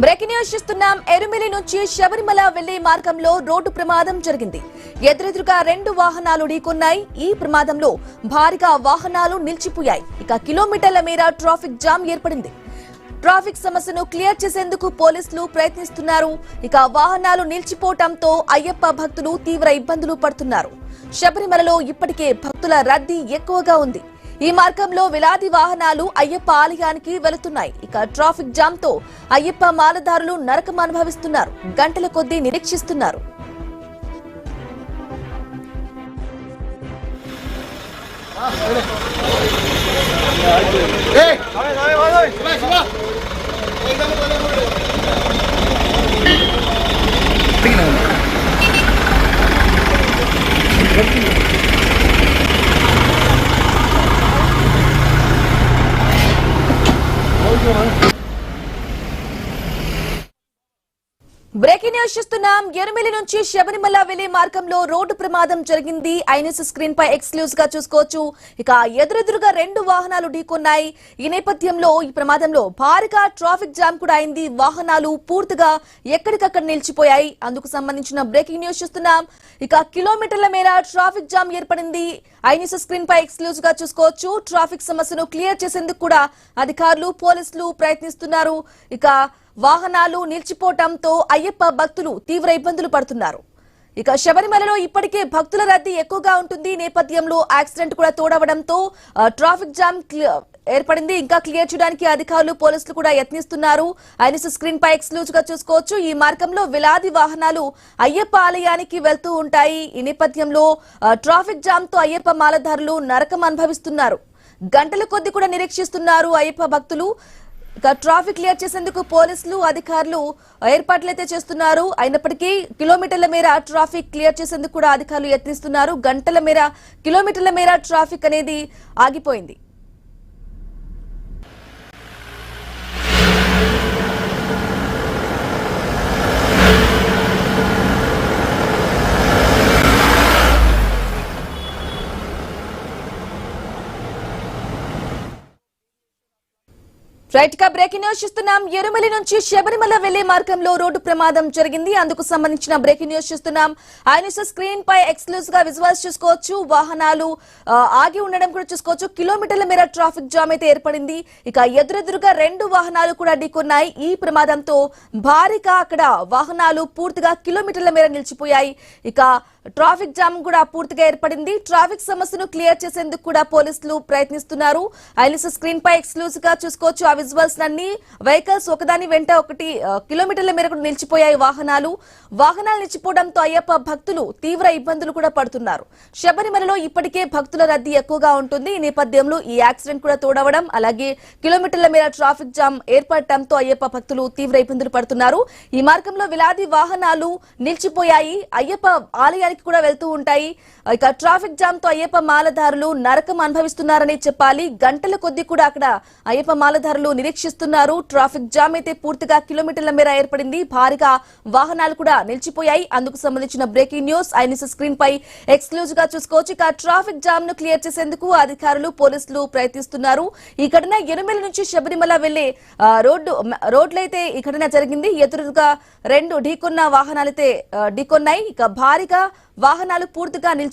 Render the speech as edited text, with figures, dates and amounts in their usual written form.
Breaking news చూస్తున్నాం. ఎరుమెలి నుంచి శబరిమల వెళ్లే మార్గంలో రోడ్డు ప్రమాదం జరిగింది. ఎదురెదురుగా 2 వాహనాలు ఢీకొన్నాయి. ఈ ప్రమాదంలో భారీగా వాహనాలు నిలిచిపోయాయి. ఇక కిలోమీటర్ల మేర ట్రాఫిక్ జామ్ ఏర్పడింది. ట్రాఫిక్ సమస్యను క్లియర్ చేసేందుకు పోలీసులు ప్రయత్నిస్తున్నారు. ఇక వాహనాలు నిలిచిపోవడంతో అయ్యప్ప భక్తులు తీవ్ర ఇబ్బందులు పడుతున్నారు. శబరిమలలో ఇప్పటికే భక్తుల రద్దీ ఎక్కువగా ఉంది. ఈ మార్గంలో వేలాది వాహనాలు అయ్యప్ప ఆలయానికి వెళుతున్నాయి. ఇక ట్రాఫిక్ జామ్ తో అయ్యప్ప మాలదారులు నరకం అనుభవిస్తున్నారు. గంటల కొద్దీ నిరీక్షిస్తున్నారు. బ్రేకింగ్ న్యూస్ చూస్తున్నాం. ఎరుమెలి నుంచి శబరిమల వెళ్లే మార్గంలో రోడ్డు ప్రమాదం జరిగింది. ఐన్యూస్ స్క్రీన్ పై ఎక్స్క్లూజివ్ గా చూసుకోవచ్చు. ఇక ఎదురెదురుగా 2 వాహనాలు ఢీకొన్నాయి. ఈ నేపథ్యంలో ఈ ప్రమాదంలో భారీగా ట్రాఫిక్ జామ్ కూడా అయింది. వాహనాలు పూర్తిగా ఎక్కడికక్కడ నిలిచిపోయాయి. అందుకు సంబంధించిన బ్రేకింగ్ న్యూస్ చూస్తున్నాం. ఇక కిలోమీటర్ల మేర ట్రాఫిక్ జామ్ ఏర్పడింది. ఐన్యూస్ స్క్రీన్ పై ఎక్స్క్లూజివ్ గా చూసుకోవచ్చు. ట్రాఫిక్ సమస్యను క్లియర్ చేసేందుకు కూడా అధికారులు పోలీసులు ప్రయత్నిస్తున్నారు. ఇక వాహనాలు నిలిచిపోవడంతో అయ్యప్ప భక్తులు తీవ్ర ఇబ్బందులు పడుతున్నారు. ఇక శబరిమలలో ఇప్పటికే భక్తుల రద్దీ ఎక్కువగా ఉంటుంది. నేపథ్యంలో యాక్సిడెంట్ కూడా తోడవడంతో ట్రాఫిక్ జామ్ ఏర్పడింది. ఇంకా క్లియర్ చేయడానికి అధికారులు పోలీసులు కూడా యత్నిస్తున్నారు. ఐన్యూస్ స్క్రీన్ పై ఎక్స్క్లూజివ్ గా చూసుకోవచ్చు. ఈ మార్గంలో వేలాది వాహనాలు అయ్యప్ప ఆలయానికి వెళ్తూ ఉంటాయి. ఈ నేపథ్యంలో ట్రాఫిక్ జామ్ తో అయ్యప్ప మాలదారులు నరకం అనుభవిస్తున్నారు. గంటల కొద్దీ కూడా నిరీక్షిస్తున్నారు అయ్యప్ప భక్తులు. ఇక ట్రాఫిక్ క్లియర్ చేసేందుకు పోలీసులు అధికారులు ఏర్పాట్లయితే చేస్తున్నారు. అయినప్పటికీ కిలోమీటర్ల మేర ట్రాఫిక్ క్లియర్ చేసేందుకు కూడా అధికారులు యత్నిస్తున్నారు. కిలోమీటర్ల మేర ట్రాఫిక్ అనేది ఆగిపోయింది. రైట్ గా బ్రేకింగ్ న్యూస్ చూస్తున్నాం. ఎరుమెలి నుంచి శబరిమల వెళ్లే మార్గంలో రోడ్డు ప్రమాదం జరిగింది. అందుకు సంబంధించిన బ్రేకింగ్ న్యూస్ చూస్తున్నాం. ఐన్యూస్ స్క్రీన్ పై ఎక్స్క్లూజివ్ గా విజువల్స్ చూసుకోవచ్చు. వాహనాలు ఆగి ఉండడం కూడా చూసుకోవచ్చు. కిలోమీటర్ల మేర ట్రాఫిక్ జామ్ అయితే ఏర్పడింది. ఇక ఎదురెదురుగా 2 వాహనాలు కూడా ఢీకొన్నాయి. ఈ ప్రమాదంతో భారీగా అక్కడ వాహనాలు పూర్తిగా కిలోమీటర్ల మేర నిలిచిపోయాయి. ఇక ట్రాఫిక్ జామ్ కూడా పూర్తిగా ఏర్పడింది. ట్రాఫిక్ సమస్యను క్లియర్ చేసేందుకు కూడా పోలీసులు ప్రయత్నిస్తున్నారు. ఐన్యూస్ స్క్రీన్ పై ఎక్స్క్లూజివ్ గా చూసుకోవచ్చు. ఆ విజువల్స్ అన్ని వెహికల్స్ ఒకదాని వెంట ఒకటి కిలోమీటర్ల మేరకు నిలిచిపోయాయి. వాహనాలు నిలిచిపోవడంతో అయ్యప్ప భక్తులు తీవ్ర ఇబ్బందులు కూడా పడుతున్నారు. శబరిమలలో ఇప్పటికే భక్తుల రద్దీ ఎక్కువగా ఉంటుంది. ఈ నేపథ్యంలో ఈ యాక్సిడెంట్ కూడా తోడవడం, అలాగే కిలోమీటర్ల మేర ట్రాఫిక్ జామ్ ఏర్పడటంతో అయ్యప్ప భక్తులు తీవ్ర ఇబ్బందులు పడుతున్నారు. ఈ మార్గంలో వేలాది వాహనాలు నిలిచిపోయాయి. అయ్యప్ప ఆలయానికి కూడా వెళ్తూ ఉంటాయి. ఇక ట్రాఫిక్ జామ్ తో అయ్యప్ప మాలదారులు నరకం అనుభవిస్తున్నారని చెప్పాలి. గంటల కొద్దీ కూడా అక్కడ అయ్యప్ప మాలదారులు నిరీక్షిస్తున్నారు. ట్రాఫిక్ జామ్ అయితే పూర్తిగా కిలోమీటర్ల మేర ఏర్పడింది. భారీగా వాహనాలు కూడా నిలిచిపోయాయి. అందుకు సంబంధించిన బ్రేకింగ్ న్యూస్ ఐన్యూస్ స్క్రీన్ పై ఎక్స్క్లూజివ్ గా చూసుకోవచ్చు. ఇక ట్రాఫిక్ జామ్ ను క్లియర్ చేసేందుకు అధికారులు పోలీసులు ప్రయత్నిస్తున్నారు. ఈ ఘటన ఎరుమెలి నుంచి శబరిమల వెళ్లే రోడ్లైతే ఈ ఘటన జరిగింది. ఎదురుగా 2 ఢీకొన్న వాహనాలైతే ఢీకొన్నాయి. ఇక భారీగా వాహనాలు పూర్తిగా నిలిచిపోయాయి.